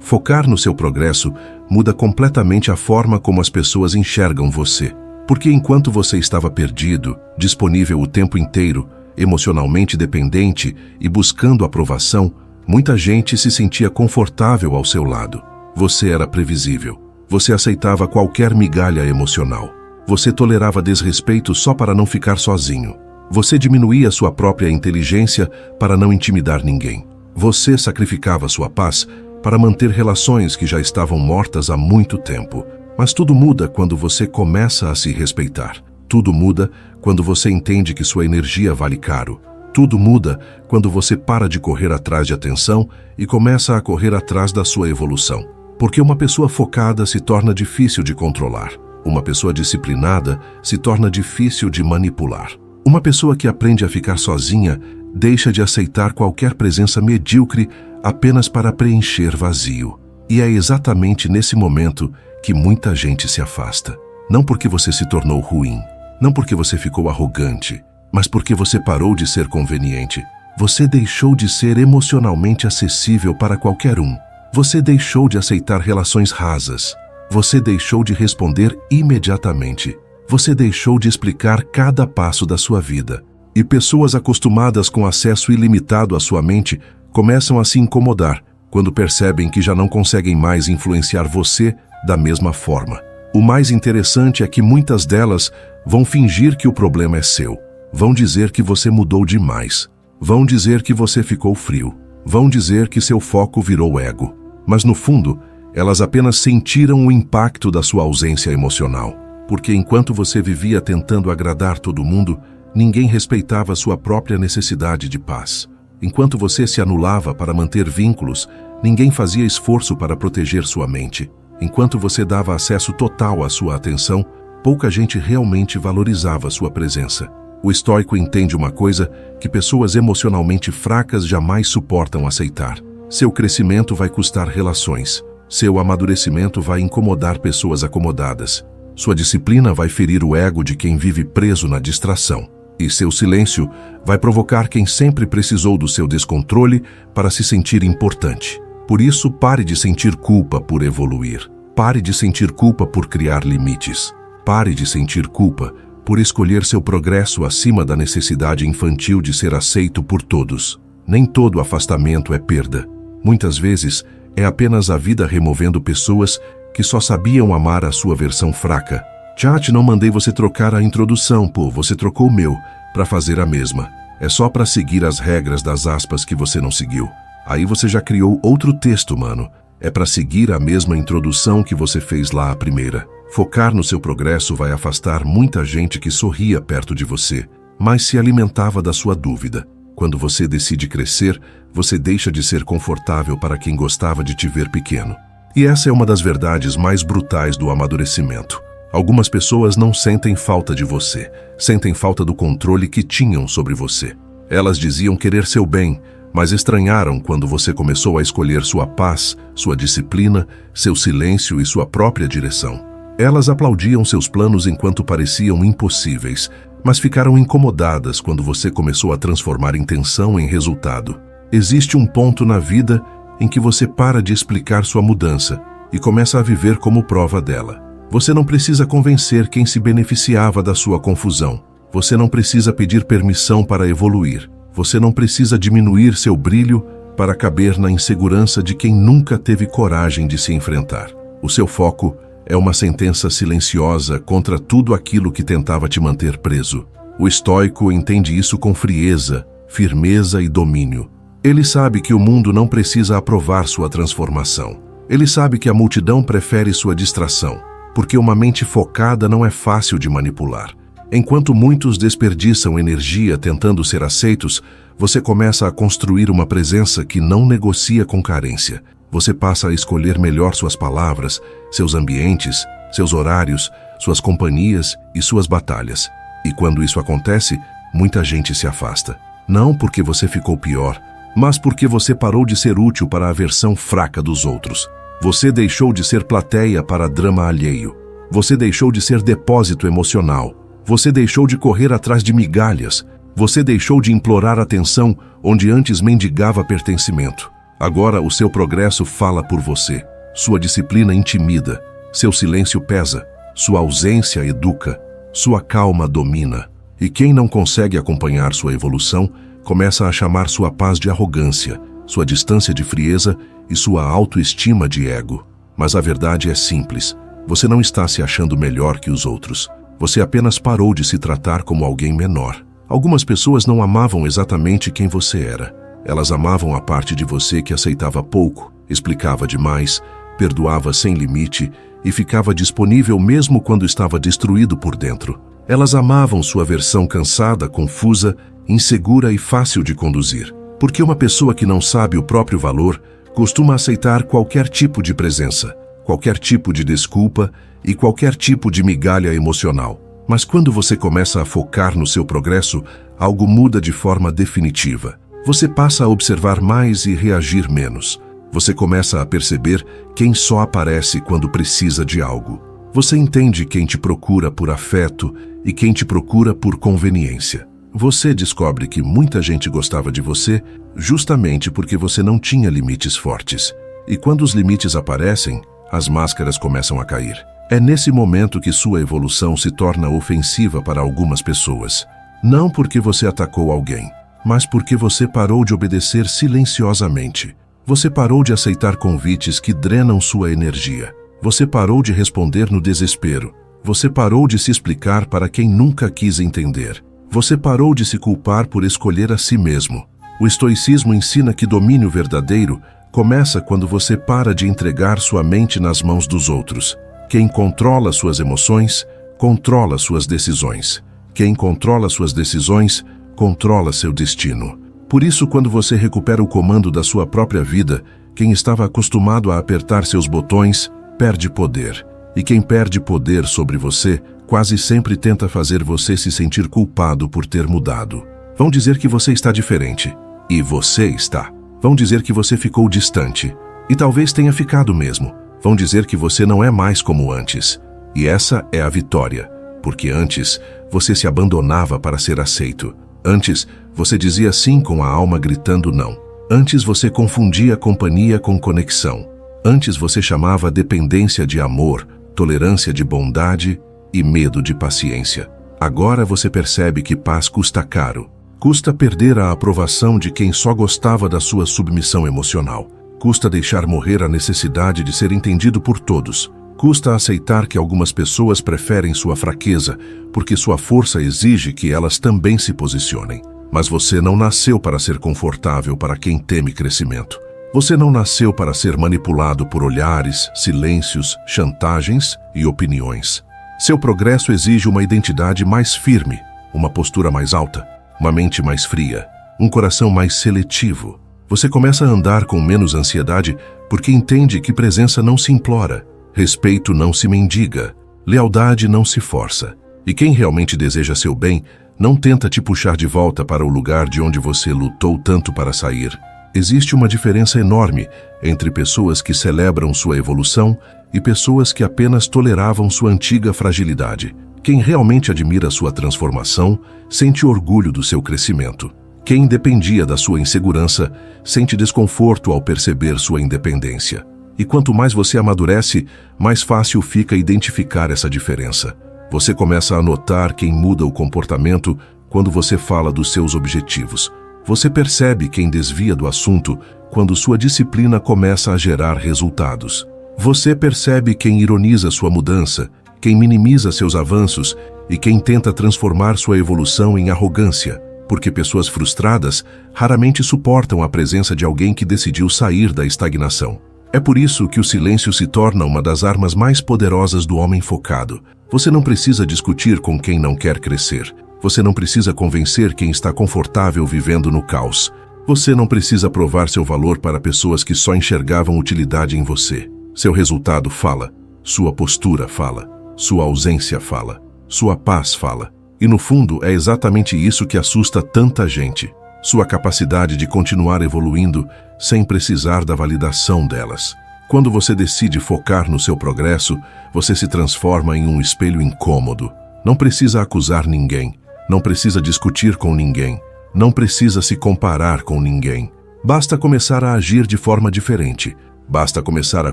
Focar no seu progresso muda completamente a forma como as pessoas enxergam você. Porque enquanto você estava perdido, disponível o tempo inteiro, emocionalmente dependente e buscando aprovação, muita gente se sentia confortável ao seu lado. Você era previsível. Você aceitava qualquer migalha emocional. Você tolerava desrespeito só para não ficar sozinho. Você diminuía sua própria inteligência para não intimidar ninguém. Você sacrificava sua paz para manter relações que já estavam mortas há muito tempo. Mas tudo muda quando você começa a se respeitar. Tudo muda quando você entende que sua energia vale caro. Tudo muda quando você para de correr atrás de atenção e começa a correr atrás da sua evolução. Porque uma pessoa focada se torna difícil de controlar. Uma pessoa disciplinada se torna difícil de manipular. Uma pessoa que aprende a ficar sozinha deixa de aceitar qualquer presença medíocre apenas para preencher vazio. E é exatamente nesse momento que muita gente se afasta. Não porque você se tornou ruim, não porque você ficou arrogante, mas porque você parou de ser conveniente. Você deixou de ser emocionalmente acessível para qualquer um. Você deixou de aceitar relações rasas. Você deixou de responder imediatamente. Você deixou de explicar cada passo da sua vida. E pessoas acostumadas com acesso ilimitado à sua mente começam a se incomodar quando percebem que já não conseguem mais influenciar você da mesma forma. O mais interessante é que muitas delas vão fingir que o problema é seu. Vão dizer que você mudou demais. Vão dizer que você ficou frio. Vão dizer que seu foco virou ego. Mas no fundo, elas apenas sentiram o impacto da sua ausência emocional. Porque enquanto você vivia tentando agradar todo mundo, ninguém respeitava sua própria necessidade de paz. Enquanto você se anulava para manter vínculos, ninguém fazia esforço para proteger sua mente. Enquanto você dava acesso total à sua atenção, pouca gente realmente valorizava sua presença. O estoico entende uma coisa que pessoas emocionalmente fracas jamais suportam aceitar. Seu crescimento vai custar relações. Seu amadurecimento vai incomodar pessoas acomodadas. Sua disciplina vai ferir o ego de quem vive preso na distração. E seu silêncio vai provocar quem sempre precisou do seu descontrole para se sentir importante. Por isso, pare de sentir culpa por evoluir. Pare de sentir culpa por criar limites. Pare de sentir culpa por escolher seu progresso acima da necessidade infantil de ser aceito por todos. Nem todo afastamento é perda. Muitas vezes, é apenas a vida removendo pessoas que só sabiam amar a sua versão fraca. Chat, não mandei você trocar a introdução, pô, você trocou o meu para fazer a mesma. É só para seguir as regras das aspas que você não seguiu. Aí você já criou outro texto, mano. É para seguir a mesma introdução que você fez lá a primeira. Focar no seu progresso vai afastar muita gente que sorria perto de você, mas se alimentava da sua dúvida. Quando você decide crescer, você deixa de ser confortável para quem gostava de te ver pequeno. E essa é uma das verdades mais brutais do amadurecimento. Algumas pessoas não sentem falta de você, sentem falta do controle que tinham sobre você. Elas diziam querer seu bem, mas estranharam quando você começou a escolher sua paz, sua disciplina, seu silêncio e sua própria direção. Elas aplaudiam seus planos enquanto pareciam impossíveis, mas ficaram incomodadas quando você começou a transformar intenção em resultado. Existe um ponto na vida em que você para de explicar sua mudança e começa a viver como prova dela. Você não precisa convencer quem se beneficiava da sua confusão. Você não precisa pedir permissão para evoluir. Você não precisa diminuir seu brilho para caber na insegurança de quem nunca teve coragem de se enfrentar. O seu foco é uma sentença silenciosa contra tudo aquilo que tentava te manter preso. O estoico entende isso com frieza, firmeza e domínio. Ele sabe que o mundo não precisa aprovar sua transformação. Ele sabe que a multidão prefere sua distração, porque uma mente focada não é fácil de manipular. Enquanto muitos desperdiçam energia tentando ser aceitos, você começa a construir uma presença que não negocia com carência. Você passa a escolher melhor suas palavras, seus ambientes, seus horários, suas companhias e suas batalhas. E quando isso acontece, muita gente se afasta. Não porque você ficou pior, mas porque você parou de ser útil para a versão fraca dos outros. Você deixou de ser plateia para drama alheio. Você deixou de ser depósito emocional. Você deixou de correr atrás de migalhas. Você deixou de implorar atenção onde antes mendigava pertencimento. Agora o seu progresso fala por você. Sua disciplina intimida. Seu silêncio pesa. Sua ausência educa. Sua calma domina. E quem não consegue acompanhar sua evolução, começa a chamar sua paz de arrogância, sua distância de frieza e sua autoestima de ego. Mas a verdade é simples. Você não está se achando melhor que os outros. Você apenas parou de se tratar como alguém menor. Algumas pessoas não amavam exatamente quem você era. Elas amavam a parte de você que aceitava pouco, explicava demais, perdoava sem limite e ficava disponível mesmo quando estava destruído por dentro. Elas amavam sua versão cansada, confusa, insegura e fácil de conduzir. Porque uma pessoa que não sabe o próprio valor costuma aceitar qualquer tipo de presença, qualquer tipo de desculpa e qualquer tipo de migalha emocional. Mas quando você começa a focar no seu progresso, algo muda de forma definitiva. Você passa a observar mais e reagir menos. Você começa a perceber quem só aparece quando precisa de algo. Você entende quem te procura por afeto e quem te procura por conveniência. Você descobre que muita gente gostava de você justamente porque você não tinha limites fortes. E quando os limites aparecem, as máscaras começam a cair. É nesse momento que sua evolução se torna ofensiva para algumas pessoas. Não porque você atacou alguém, mas porque você parou de obedecer silenciosamente. Você parou de aceitar convites que drenam sua energia. Você parou de responder no desespero. Você parou de se explicar para quem nunca quis entender. Você parou de se culpar por escolher a si mesmo. O estoicismo ensina que domínio verdadeiro começa quando você para de entregar sua mente nas mãos dos outros. Quem controla suas emoções, controla suas decisões. Quem controla suas decisões, controla seu destino. Por isso, quando você recupera o comando da sua própria vida, quem estava acostumado a apertar seus botões, perde poder. E quem perde poder sobre você, quase sempre tenta fazer você se sentir culpado por ter mudado. Vão dizer que você está diferente. E você está. Vão dizer que você ficou distante. E talvez tenha ficado mesmo. Vão dizer que você não é mais como antes. E essa é a vitória. Porque antes, você se abandonava para ser aceito. Antes, você dizia sim com a alma gritando não. Antes, você confundia companhia com conexão. Antes, você chamava dependência de amor, tolerância de bondade e medo de paciência. Agora você percebe que paz custa caro. Custa perder a aprovação de quem só gostava da sua submissão emocional. Custa deixar morrer a necessidade de ser entendido por todos. Custa aceitar que algumas pessoas preferem sua fraqueza, porque sua força exige que elas também se posicionem. Mas você não nasceu para ser confortável para quem teme crescimento. Você não nasceu para ser manipulado por olhares, silêncios, chantagens e opiniões. Seu progresso exige uma identidade mais firme, uma postura mais alta, uma mente mais fria, um coração mais seletivo. Você começa a andar com menos ansiedade porque entende que presença não se implora, respeito não se mendiga, lealdade não se força. E quem realmente deseja seu bem não tenta te puxar de volta para o lugar de onde você lutou tanto para sair. Existe uma diferença enorme entre pessoas que celebram sua evolução e pessoas que apenas toleravam sua antiga fragilidade. Quem realmente admira sua transformação sente orgulho do seu crescimento. Quem dependia da sua insegurança sente desconforto ao perceber sua independência. E quanto mais você amadurece, mais fácil fica identificar essa diferença. Você começa a notar quem muda o comportamento quando você fala dos seus objetivos. Você percebe quem desvia do assunto quando sua disciplina começa a gerar resultados. Você percebe quem ironiza sua mudança, quem minimiza seus avanços e quem tenta transformar sua evolução em arrogância, porque pessoas frustradas raramente suportam a presença de alguém que decidiu sair da estagnação. É por isso que o silêncio se torna uma das armas mais poderosas do homem focado. Você não precisa discutir com quem não quer crescer. Você não precisa convencer quem está confortável vivendo no caos. Você não precisa provar seu valor para pessoas que só enxergavam utilidade em você. Seu resultado fala, sua postura fala, sua ausência fala, sua paz fala. E no fundo é exatamente isso que assusta tanta gente. Sua capacidade de continuar evoluindo sem precisar da validação delas. Quando você decide focar no seu progresso, você se transforma em um espelho incômodo. Não precisa acusar ninguém, não precisa discutir com ninguém, não precisa se comparar com ninguém. Basta começar a agir de forma diferente. Basta começar a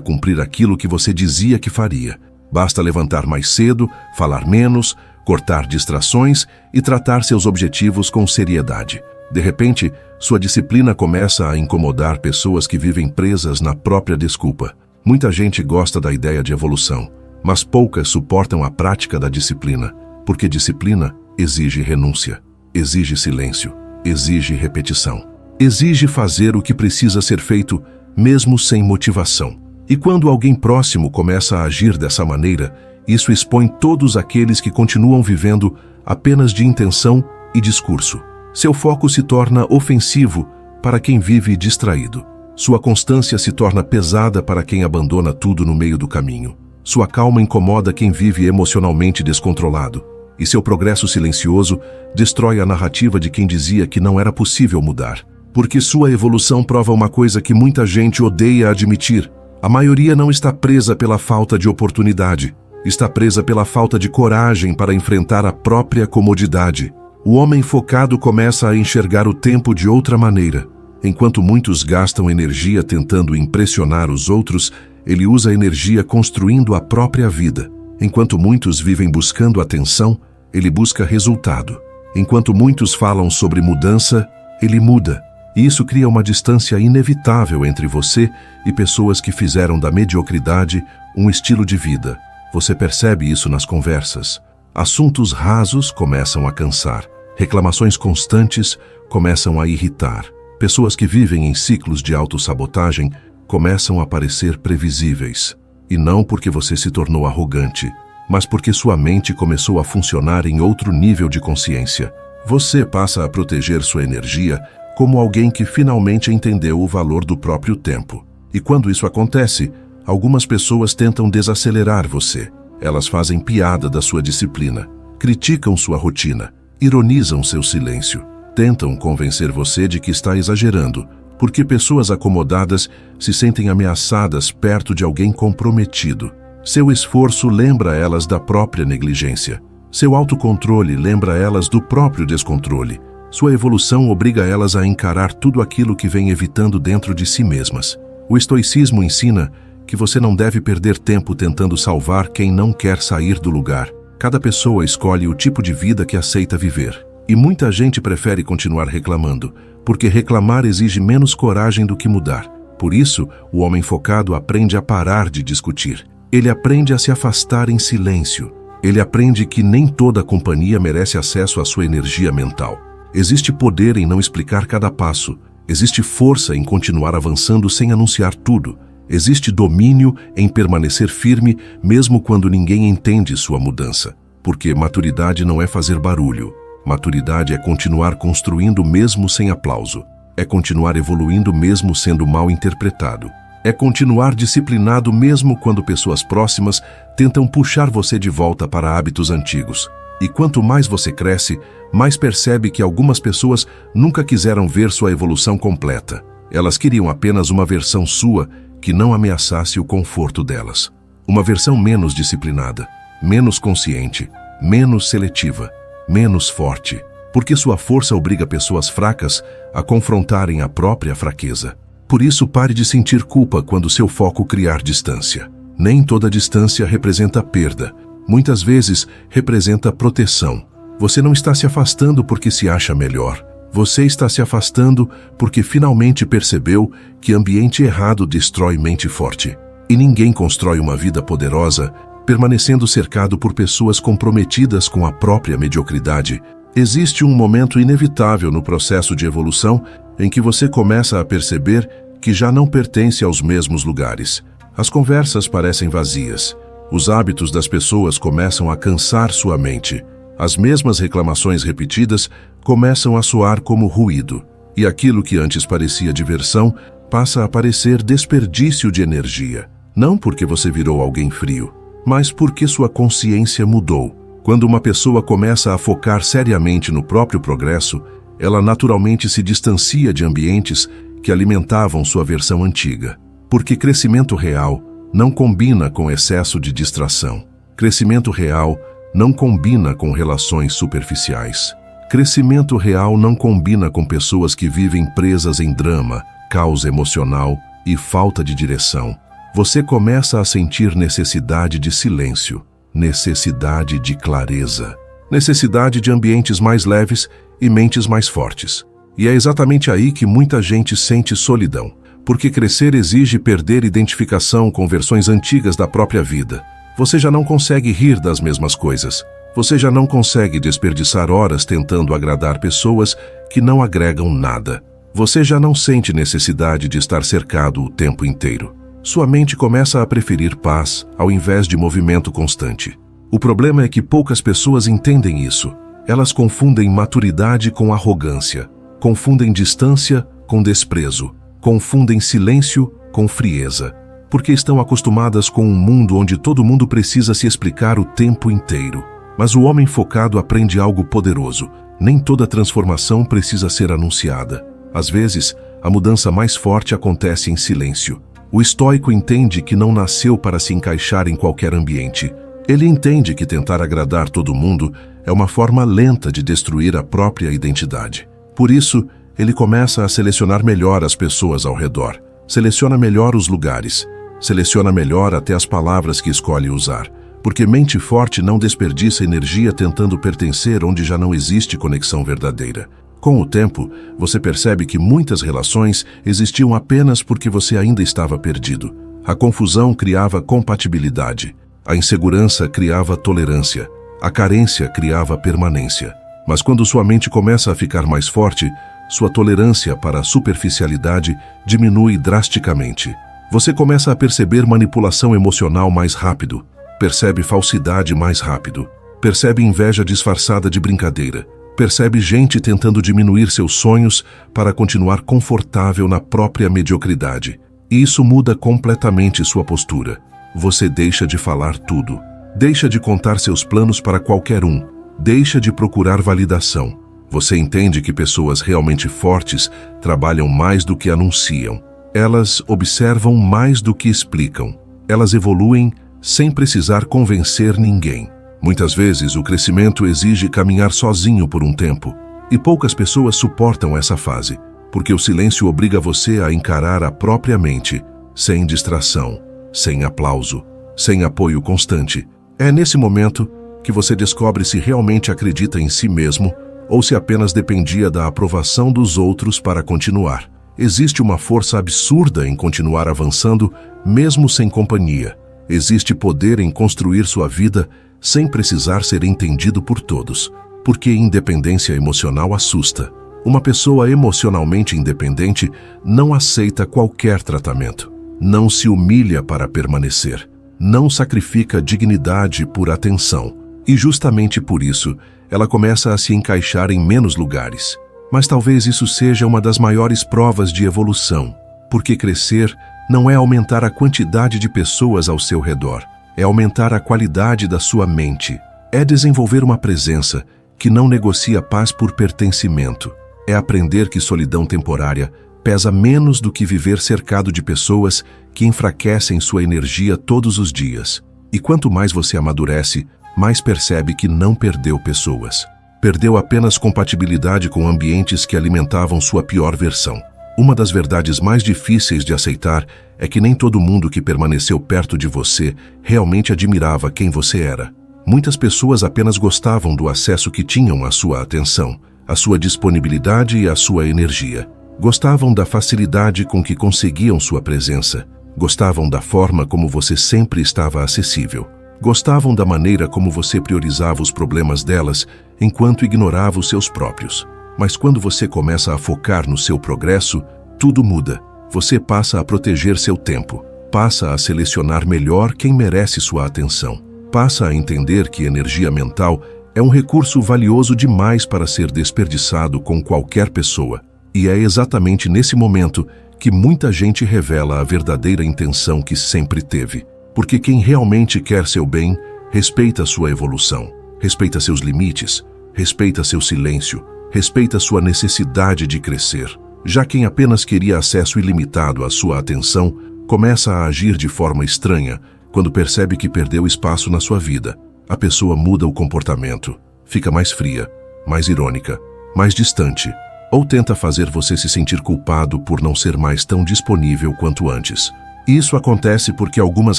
cumprir aquilo que você dizia que faria. Basta levantar mais cedo, falar menos, cortar distrações e tratar seus objetivos com seriedade. De repente, sua disciplina começa a incomodar pessoas que vivem presas na própria desculpa. Muita gente gosta da ideia de evolução, mas poucas suportam a prática da disciplina, porque disciplina exige renúncia, exige silêncio, exige repetição. Exige fazer o que precisa ser feito, mesmo sem motivação. E quando alguém próximo começa a agir dessa maneira, isso expõe todos aqueles que continuam vivendo apenas de intenção e discurso. Seu foco se torna ofensivo para quem vive distraído. Sua constância se torna pesada para quem abandona tudo no meio do caminho. Sua calma incomoda quem vive emocionalmente descontrolado. E seu progresso silencioso destrói a narrativa de quem dizia que não era possível mudar. Porque sua evolução prova uma coisa que muita gente odeia admitir. A maioria não está presa pela falta de oportunidade. Está presa pela falta de coragem para enfrentar a própria comodidade. O homem focado começa a enxergar o tempo de outra maneira. Enquanto muitos gastam energia tentando impressionar os outros, ele usa a energia construindo a própria vida. Enquanto muitos vivem buscando atenção, ele busca resultado. Enquanto muitos falam sobre mudança, ele muda. E isso cria uma distância inevitável entre você e pessoas que fizeram da mediocridade um estilo de vida. Você percebe isso nas conversas. Assuntos rasos começam a cansar. Reclamações constantes começam a irritar. Pessoas que vivem em ciclos de autossabotagem começam a parecer previsíveis. E não porque você se tornou arrogante, mas porque sua mente começou a funcionar em outro nível de consciência. Você passa a proteger sua energia como alguém que finalmente entendeu o valor do próprio tempo. E quando isso acontece, algumas pessoas tentam desacelerar você. Elas fazem piada da sua disciplina, criticam sua rotina, ironizam seu silêncio, tentam convencer você de que está exagerando, porque pessoas acomodadas se sentem ameaçadas perto de alguém comprometido. Seu esforço lembra elas da própria negligência. Seu autocontrole lembra elas do próprio descontrole. Sua evolução obriga elas a encarar tudo aquilo que vem evitando dentro de si mesmas. O estoicismo ensina que você não deve perder tempo tentando salvar quem não quer sair do lugar. Cada pessoa escolhe o tipo de vida que aceita viver. E muita gente prefere continuar reclamando, porque reclamar exige menos coragem do que mudar. Por isso, o homem focado aprende a parar de discutir. Ele aprende a se afastar em silêncio. Ele aprende que nem toda companhia merece acesso à sua energia mental. Existe poder em não explicar cada passo. Existe força em continuar avançando sem anunciar tudo. Existe domínio em permanecer firme mesmo quando ninguém entende sua mudança. Porque maturidade não é fazer barulho. Maturidade é continuar construindo mesmo sem aplauso. É continuar evoluindo mesmo sendo mal interpretado. É continuar disciplinado mesmo quando pessoas próximas tentam puxar você de volta para hábitos antigos. E quanto mais você cresce, mais percebe que algumas pessoas nunca quiseram ver sua evolução completa. Elas queriam apenas uma versão sua que não ameaçasse o conforto delas. Uma versão menos disciplinada, menos consciente, menos seletiva, menos forte. Porque sua força obriga pessoas fracas a confrontarem a própria fraqueza. Por isso, pare de sentir culpa quando seu foco criar distância. Nem toda distância representa perda. Muitas vezes representa proteção. Você não está se afastando porque se acha melhor. Você está se afastando porque finalmente percebeu que ambiente errado destrói mente forte. E ninguém constrói uma vida poderosa permanecendo cercado por pessoas comprometidas com a própria mediocridade. Existe um momento inevitável no processo de evolução em que você começa a perceber que já não pertence aos mesmos lugares. As conversas parecem vazias. Os hábitos das pessoas começam a cansar sua mente. As mesmas reclamações repetidas começam a soar como ruído. E aquilo que antes parecia diversão passa a parecer desperdício de energia. Não porque você virou alguém frio, mas porque sua consciência mudou. Quando uma pessoa começa a focar seriamente no próprio progresso, ela naturalmente se distancia de ambientes que alimentavam sua versão antiga. Porque crescimento real não combina com excesso de distração. Crescimento real não combina com relações superficiais. Crescimento real não combina com pessoas que vivem presas em drama, caos emocional e falta de direção. Você começa a sentir necessidade de silêncio, necessidade de clareza, necessidade de ambientes mais leves e mentes mais fortes. E é exatamente aí que muita gente sente solidão, porque crescer exige perder identificação com versões antigas da própria vida. Você já não consegue rir das mesmas coisas. Você já não consegue desperdiçar horas tentando agradar pessoas que não agregam nada. Você já não sente necessidade de estar cercado o tempo inteiro. Sua mente começa a preferir paz ao invés de movimento constante. O problema é que poucas pessoas entendem isso. Elas confundem maturidade com arrogância, confundem distância com desprezo, confundem silêncio com frieza, porque estão acostumadas com um mundo onde todo mundo precisa se explicar o tempo inteiro. Mas o homem focado aprende algo poderoso. Nem toda transformação precisa ser anunciada. Às vezes, a mudança mais forte acontece em silêncio. O estoico entende que não nasceu para se encaixar em qualquer ambiente. Ele entende que tentar agradar todo mundo é uma forma lenta de destruir a própria identidade. Por isso, ele começa a selecionar melhor as pessoas ao redor. Seleciona melhor os lugares. Seleciona melhor até as palavras que escolhe usar. Porque mente forte não desperdiça energia tentando pertencer onde já não existe conexão verdadeira. Com o tempo, você percebe que muitas relações existiam apenas porque você ainda estava perdido. A confusão criava compatibilidade. A insegurança criava tolerância. A carência criava permanência. Mas quando sua mente começa a ficar mais forte, sua tolerância para a superficialidade diminui drasticamente. Você começa a perceber manipulação emocional mais rápido. Percebe falsidade mais rápido. Percebe inveja disfarçada de brincadeira. Percebe gente tentando diminuir seus sonhos para continuar confortável na própria mediocridade. E isso muda completamente sua postura. Você deixa de falar tudo. Deixa de contar seus planos para qualquer um. Deixa de procurar validação. Você entende que pessoas realmente fortes trabalham mais do que anunciam. Elas observam mais do que explicam. Elas evoluem sem precisar convencer ninguém. Muitas vezes, o crescimento exige caminhar sozinho por um tempo, e poucas pessoas suportam essa fase, porque o silêncio obriga você a encarar a própria mente, sem distração, sem aplauso, sem apoio constante. É nesse momento que você descobre se realmente acredita em si mesmo ou se apenas dependia da aprovação dos outros para continuar. Existe uma força absurda em continuar avançando, mesmo sem companhia. Existe poder em construir sua vida sem precisar ser entendido por todos, porque independência emocional assusta. Uma pessoa emocionalmente independente não aceita qualquer tratamento, não se humilha para permanecer, não sacrifica dignidade por atenção, e justamente por isso ela começa a se encaixar em menos lugares. Mas talvez isso seja uma das maiores provas de evolução, porque crescer não é aumentar a quantidade de pessoas ao seu redor, é aumentar a qualidade da sua mente, é desenvolver uma presença que não negocia paz por pertencimento, é aprender que solidão temporária pesa menos do que viver cercado de pessoas que enfraquecem sua energia todos os dias. E quanto mais você amadurece, mais percebe que não perdeu pessoas. Perdeu apenas compatibilidade com ambientes que alimentavam sua pior versão. Uma das verdades mais difíceis de aceitar é que nem todo mundo que permaneceu perto de você realmente admirava quem você era. Muitas pessoas apenas gostavam do acesso que tinham à sua atenção, à sua disponibilidade e à sua energia. Gostavam da facilidade com que conseguiam sua presença. Gostavam da forma como você sempre estava acessível. Gostavam da maneira como você priorizava os problemas delas enquanto ignorava os seus próprios. Mas quando você começa a focar no seu progresso, tudo muda. Você passa a proteger seu tempo, passa a selecionar melhor quem merece sua atenção, passa a entender que energia mental é um recurso valioso demais para ser desperdiçado com qualquer pessoa. E é exatamente nesse momento que muita gente revela a verdadeira intenção que sempre teve. Porque quem realmente quer seu bem, respeita sua evolução, respeita seus limites, respeita seu silêncio, respeita sua necessidade de crescer. Já quem apenas queria acesso ilimitado à sua atenção, começa a agir de forma estranha quando percebe que perdeu espaço na sua vida. A pessoa muda o comportamento, fica mais fria, mais irônica, mais distante. ou tenta fazer você se sentir culpado por não ser mais tão disponível quanto antes. Isso acontece porque algumas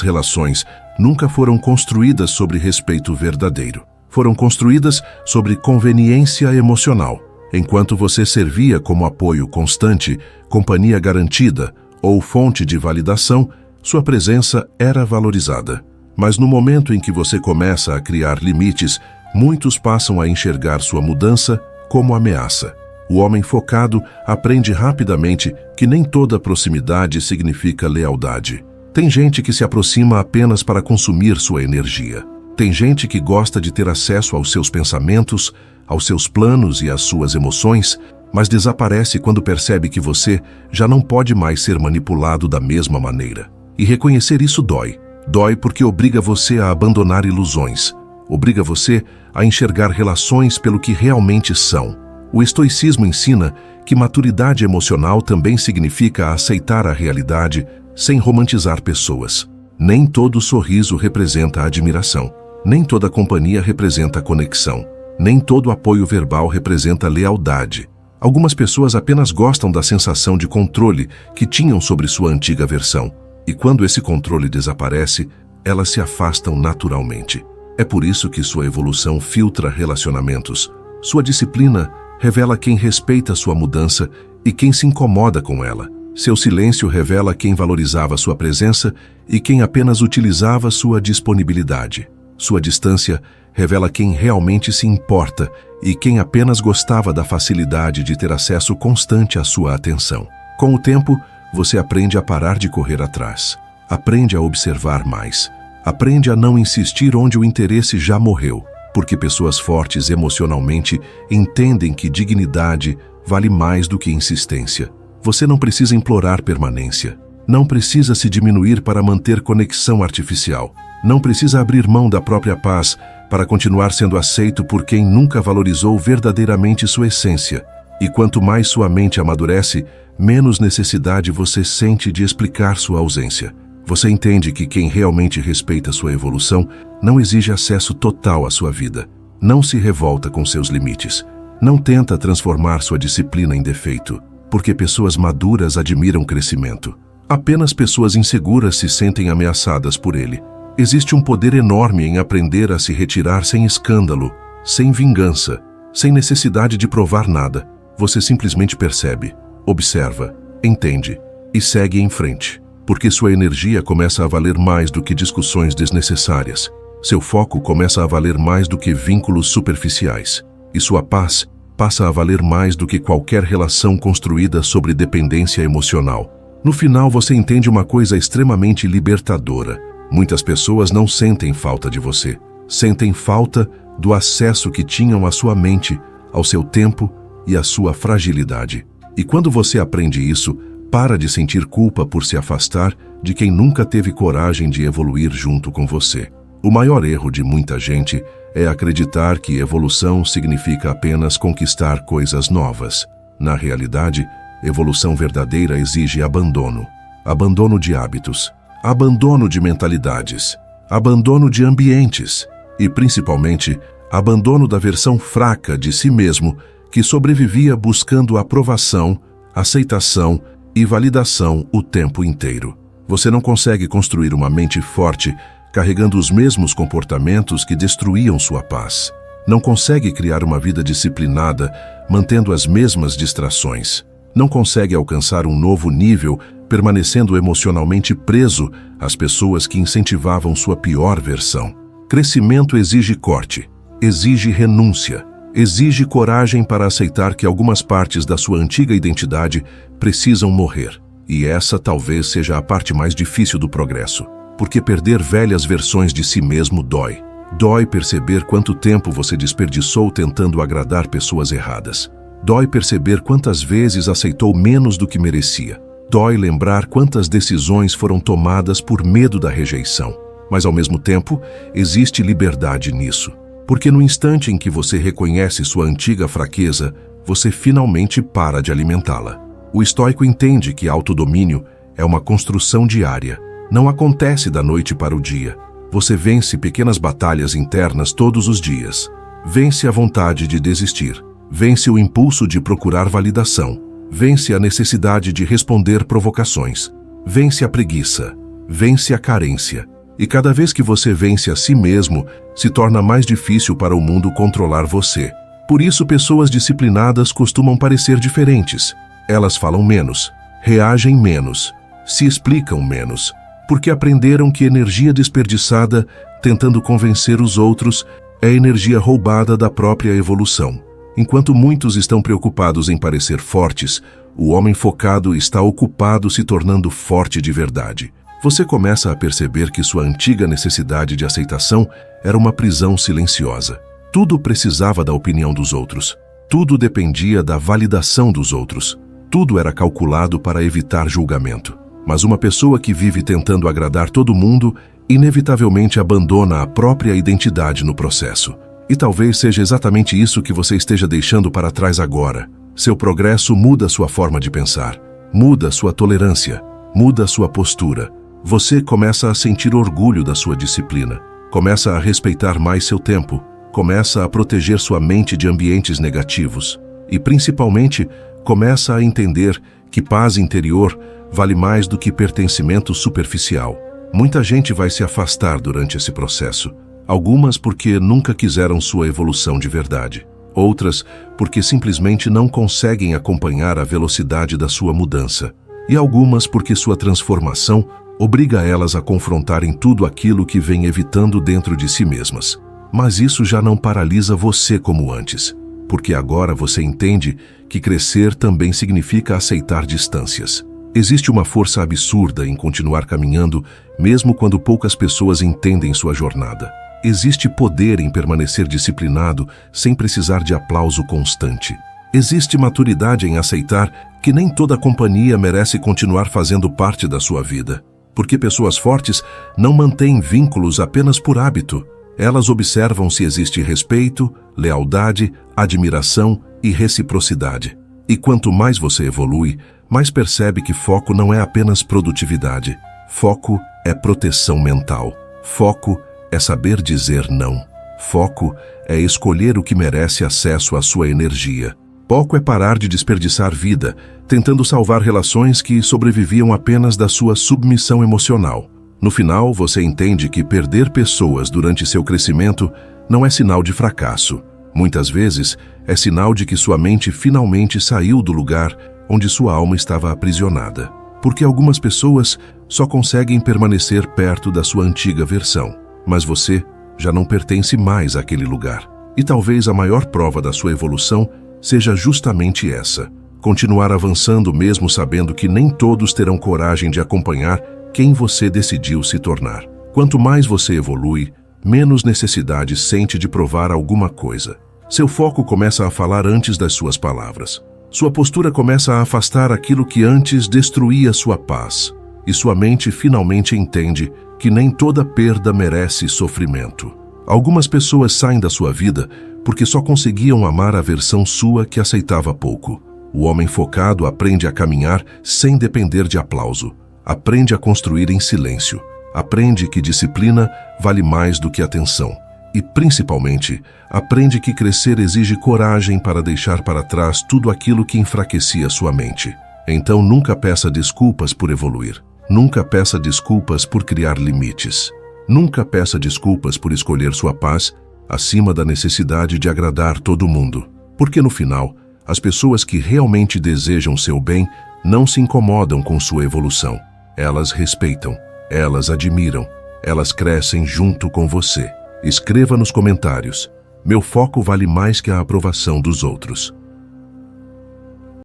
relações nunca foram construídas sobre respeito verdadeiro. Foram construídas sobre conveniência emocional. Enquanto você servia como apoio constante, companhia garantida ou fonte de validação, sua presença era valorizada. Mas no momento em que você começa a criar limites, muitos passam a enxergar sua mudança como ameaça. O homem focado aprende rapidamente que nem toda proximidade significa lealdade. Tem gente que se aproxima apenas para consumir sua energia. Tem gente que gosta de ter acesso aos seus pensamentos, aos seus planos e às suas emoções, mas desaparece quando percebe que você já não pode mais ser manipulado da mesma maneira. E reconhecer isso dói. Dói porque obriga você a abandonar ilusões. Obriga você a enxergar relações pelo que realmente são. O estoicismo ensina que maturidade emocional também significa aceitar a realidade sem romantizar pessoas. Nem todo sorriso representa admiração. Nem toda companhia representa conexão. Nem todo apoio verbal representa lealdade. Algumas pessoas apenas gostam da sensação de controle que tinham sobre sua antiga versão. E quando esse controle desaparece, elas se afastam naturalmente. É por isso que sua evolução filtra relacionamentos. Sua disciplina revela quem respeita sua mudança e quem se incomoda com ela. Seu silêncio revela quem valorizava sua presença e quem apenas utilizava sua disponibilidade. Sua distância revela quem realmente se importa e quem apenas gostava da facilidade de ter acesso constante à sua atenção. Com o tempo, você aprende a parar de correr atrás. Aprende a observar mais. Aprende a não insistir onde o interesse já morreu. Porque pessoas fortes emocionalmente entendem que dignidade vale mais do que insistência. Você não precisa implorar permanência. Não precisa se diminuir para manter conexão artificial. Não precisa abrir mão da própria paz para continuar sendo aceito por quem nunca valorizou verdadeiramente sua essência. E quanto mais sua mente amadurece, menos necessidade você sente de explicar sua ausência. Você entende que quem realmente respeita sua evolução não exige acesso total à sua vida. Não se revolta com seus limites. Não tenta transformar sua disciplina em defeito, porque pessoas maduras admiram crescimento. Apenas pessoas inseguras se sentem ameaçadas por ele. Existe um poder enorme em aprender a se retirar sem escândalo, sem vingança, sem necessidade de provar nada. Você simplesmente percebe, observa, entende e segue em frente. Porque sua energia começa a valer mais do que discussões desnecessárias. Seu foco começa a valer mais do que vínculos superficiais. E sua paz passa a valer mais do que qualquer relação construída sobre dependência emocional. No final, você entende uma coisa extremamente libertadora. Muitas pessoas não sentem falta de você. Sentem falta do acesso que tinham à sua mente, ao seu tempo e à sua fragilidade. E quando você aprende isso, para de sentir culpa por se afastar de quem nunca teve coragem de evoluir junto com você. O maior erro de muita gente é acreditar que evolução significa apenas conquistar coisas novas. Na realidade, evolução verdadeira exige abandono. Abandono de hábitos, abandono de mentalidades, abandono de ambientes e, principalmente, abandono da versão fraca de si mesmo que sobrevivia buscando aprovação, aceitação e validação o tempo inteiro. Você não consegue construir uma mente forte carregando os mesmos comportamentos que destruíam sua paz. Não consegue criar uma vida disciplinada mantendo as mesmas distrações. Não consegue alcançar um novo nível permanecendo emocionalmente preso às pessoas que incentivavam sua pior versão. Crescimento exige corte, exige renúncia, exige coragem para aceitar que algumas partes da sua antiga identidade precisam morrer. E essa talvez seja a parte mais difícil do progresso, porque perder velhas versões de si mesmo dói. Dói perceber quanto tempo você desperdiçou tentando agradar pessoas erradas. Dói perceber quantas vezes aceitou menos do que merecia. Dói lembrar quantas decisões foram tomadas por medo da rejeição. Mas ao mesmo tempo, existe liberdade nisso. Porque no instante em que você reconhece sua antiga fraqueza, você finalmente para de alimentá-la. O estoico entende que autodomínio é uma construção diária. Não acontece da noite para o dia. Você vence pequenas batalhas internas todos os dias. Vence a vontade de desistir. vence o impulso de procurar validação, vence a necessidade de responder provocações, vence a preguiça, vence a carência. E cada vez que você vence a si mesmo, se torna mais difícil para o mundo controlar você. Por isso, pessoas disciplinadas costumam parecer diferentes. Elas falam menos, reagem menos, se explicam menos, porque aprenderam que energia desperdiçada tentando convencer os outros é energia roubada da própria evolução. Enquanto muitos estão preocupados em parecer fortes, o homem focado está ocupado se tornando forte de verdade. Você começa a perceber que sua antiga necessidade de aceitação era uma prisão silenciosa. Tudo precisava da opinião dos outros. Tudo dependia da validação dos outros. Tudo era calculado para evitar julgamento. Mas uma pessoa que vive tentando agradar todo mundo, inevitavelmente abandona a própria identidade no processo. E talvez seja exatamente isso que você esteja deixando para trás agora. Seu progresso muda sua forma de pensar, muda sua tolerância, muda sua postura. Você começa a sentir orgulho da sua disciplina, começa a respeitar mais seu tempo, começa a proteger sua mente de ambientes negativos e, principalmente, começa a entender que paz interior vale mais do que pertencimento superficial. Muita gente vai se afastar durante esse processo, algumas porque nunca quiseram sua evolução de verdade, outras porque simplesmente não conseguem acompanhar a velocidade da sua mudança, e algumas porque sua transformação obriga elas a confrontarem tudo aquilo que vem evitando dentro de si mesmas. Mas isso já não paralisa você como antes, porque agora você entende que crescer também significa aceitar distâncias. Existe uma força absurda em continuar caminhando, mesmo quando poucas pessoas entendem sua jornada. Existe poder em permanecer disciplinado sem precisar de aplauso constante. Existe maturidade em aceitar que nem toda companhia merece continuar fazendo parte da sua vida. Porque pessoas fortes não mantêm vínculos apenas por hábito. Elas observam se existe respeito, lealdade, admiração e reciprocidade. E quanto mais você evolui, mais percebe que foco não é apenas produtividade. Foco é proteção mental. Foco é saber dizer não. Foco é escolher o que merece acesso à sua energia. Foco é parar de desperdiçar vida, tentando salvar relações que sobreviviam apenas da sua submissão emocional. No final, você entende que perder pessoas durante seu crescimento não é sinal de fracasso. Muitas vezes, é sinal de que sua mente finalmente saiu do lugar onde sua alma estava aprisionada. Porque algumas pessoas só conseguem permanecer perto da sua antiga versão, mas você já não pertence mais àquele lugar. E talvez a maior prova da sua evolução seja justamente essa: continuar avançando mesmo sabendo que nem todos terão coragem de acompanhar quem você decidiu se tornar. Quanto mais você evolui, menos necessidade sente de provar alguma coisa. Seu foco começa a falar antes das suas palavras. Sua postura começa a afastar aquilo que antes destruía sua paz. E sua mente finalmente entende que nem toda perda merece sofrimento. Algumas pessoas saem da sua vida porque só conseguiam amar a versão sua que aceitava pouco. O homem focado aprende a caminhar sem depender de aplauso. Aprende a construir em silêncio. Aprende que disciplina vale mais do que atenção. E, principalmente, aprende que crescer exige coragem para deixar para trás tudo aquilo que enfraquecia sua mente. Então nunca peça desculpas por evoluir. Nunca peça desculpas por criar limites. Nunca peça desculpas por escolher sua paz acima da necessidade de agradar todo mundo. Porque no final, as pessoas que realmente desejam seu bem não se incomodam com sua evolução. Elas respeitam, elas admiram, elas crescem junto com você. Escreva nos comentários: meu foco vale mais que a aprovação dos outros.